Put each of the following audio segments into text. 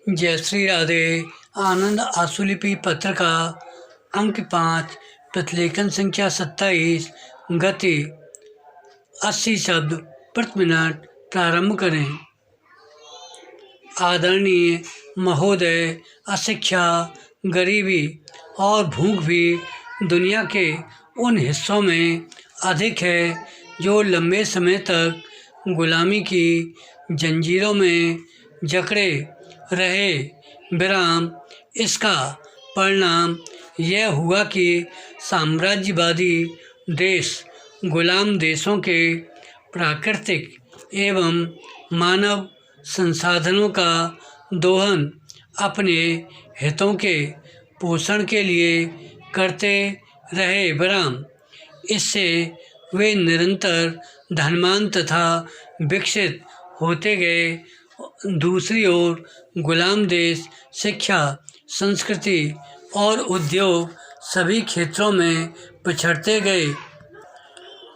जय श्री राधे। आनंद आशुलिपि पत्र का अंक 5, प्रतिलेखन संख्या 27, गति 80 शब्द प्रति मिनट। प्रारंभ करें। आदरणीय महोदय, अशिक्षा, गरीबी और भूख भी दुनिया के उन हिस्सों में अधिक है जो लंबे समय तक गुलामी की जंजीरों में जकड़े रहे। विराम। इसका परिणाम यह हुआ कि साम्राज्यवादी देश गुलाम देशों के प्राकृतिक एवं मानव संसाधनों का दोहन अपने हितों के पोषण के लिए करते रहे। विराम। इससे वे निरंतर धनवान तथा विकसित होते गए। दूसरी ओर गुलाम देश शिक्षा, संस्कृति और उद्योग सभी क्षेत्रों में पिछड़ते गए।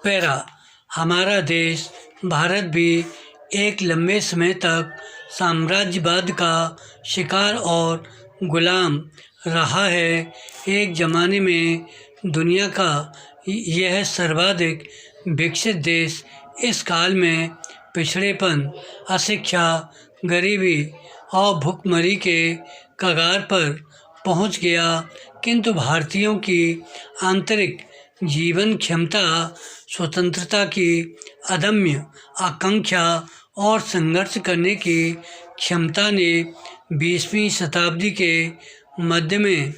पैरा। हमारा देश भारत भी एक लंबे समय तक साम्राज्यवाद का शिकार और गुलाम रहा है। एक ज़माने में दुनिया का यह सर्वाधिक विकसित देश इस काल में पिछड़ेपन, अशिक्षा, गरीबी और भुखमरी के कगार पर पहुंच गया। किंतु भारतीयों की आंतरिक जीवन क्षमता, स्वतंत्रता की अदम्य आकांक्षा और संघर्ष करने की क्षमता ने 20वीं शताब्दी के मध्य में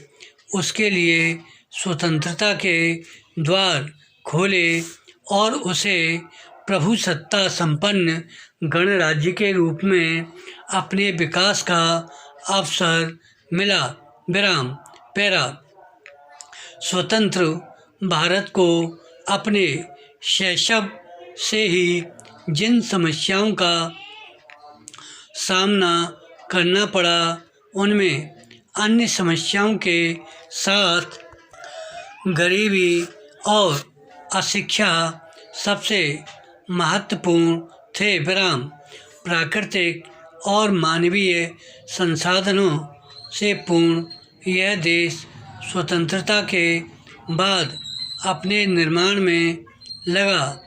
उसके लिए स्वतंत्रता के द्वार खोले और उसे प्रभुसत्ता संपन्न गणराज्य के रूप में अपने विकास का अवसर मिला। विराम। पैरा। स्वतंत्र भारत को अपने शैशव से ही जिन समस्याओं का सामना करना पड़ा, उनमें अन्य समस्याओं के साथ गरीबी और अशिक्षा सबसे महत्वपूर्ण थे। विराम। प्राकृतिक और मानवीय संसाधनों से पूर्ण यह देश स्वतंत्रता के बाद अपने निर्माण में लगा।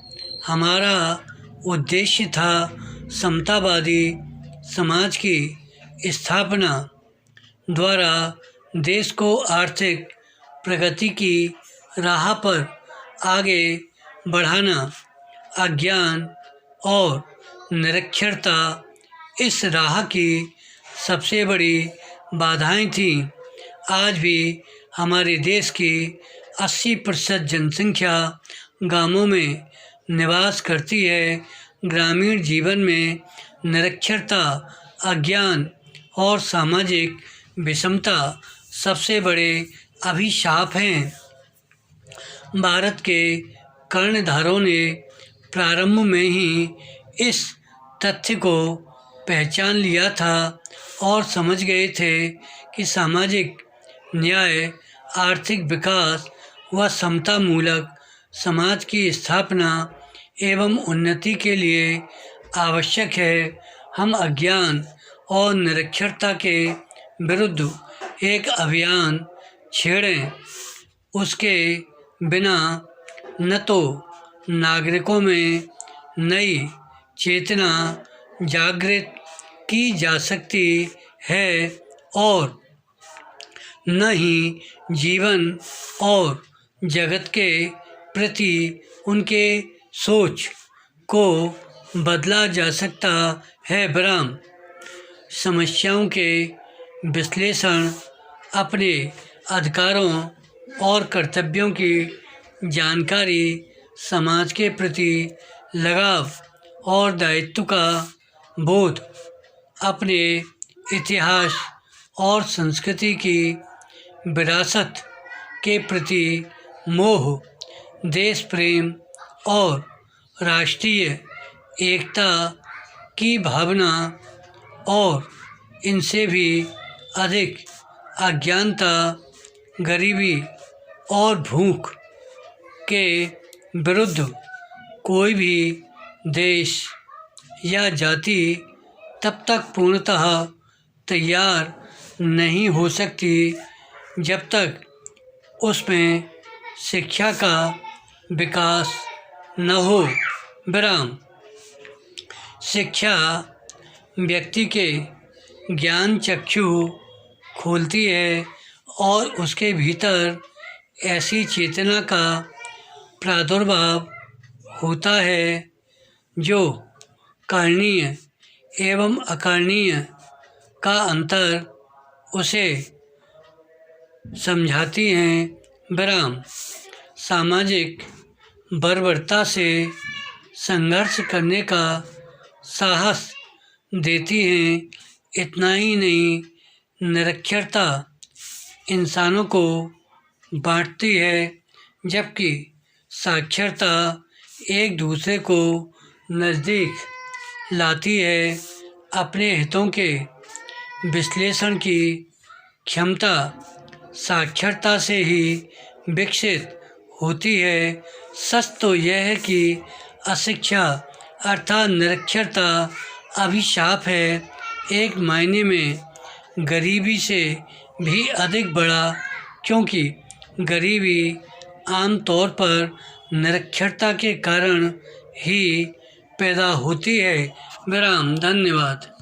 हमारा उद्देश्य था समतावादी समाज की स्थापना द्वारा देश को आर्थिक प्रगति की राह पर आगे बढ़ाना। अज्ञान और निरक्षरता इस राह की सबसे बड़ी बाधाएं थीं। आज भी हमारे देश की 80% जनसंख्या गांवों में निवास करती है। ग्रामीण जीवन में निरक्षरता, अज्ञान और सामाजिक विषमता सबसे बड़े अभिशाप हैं। भारत के कर्णधारों ने प्रारंभ में ही इस तथ्य को पहचान लिया था और समझ गए थे कि सामाजिक न्याय, आर्थिक विकास व समता मूलक समाज की स्थापना एवं उन्नति के लिए आवश्यक है। हम अज्ञान और निरक्षरता के विरुद्ध एक अभियान छेड़ें। उसके बिना न तो नागरिकों में नई चेतना जागृत की जा सकती है और न ही जीवन और जगत के प्रति उनके सोच को बदला जा सकता है। विराम। समस्याओं के विश्लेषण, अपने अधिकारों और कर्तव्यों की जानकारी, समाज के प्रति लगाव और दायित्व का बोध, अपने इतिहास और संस्कृति की विरासत के प्रति मोह, देश प्रेम और राष्ट्रीय एकता की भावना और इनसे भी अधिक अज्ञानता, गरीबी और भूख के विरुद्ध कोई भी देश या जाति तब तक पूर्णतः तैयार नहीं हो सकती जब तक उसमें शिक्षा का विकास न हो। विराम। शिक्षा व्यक्ति के ज्ञान चक्षु खोलती है और उसके भीतर ऐसी चेतना का प्रादुर्भाव होता है जो करणीय एवं अकरणीय का अंतर उसे समझाती हैं। विराम। सामाजिक बर्बरता से संघर्ष करने का साहस देती हैं। इतना ही नहीं, निरक्षरता इंसानों को बांटती है, जबकि साक्षरता एक दूसरे को नज़दीक लाती है। अपने हितों के विश्लेषण की क्षमता साक्षरता से ही विकसित होती है। सच तो यह है कि अशिक्षा अर्थात निरक्षरता अभिशाप है, एक मायने में गरीबी से भी अधिक बड़ा, क्योंकि गरीबी आमतौर पर निरक्षरता के कारण ही पैदा होती है। विराम। धन्यवाद।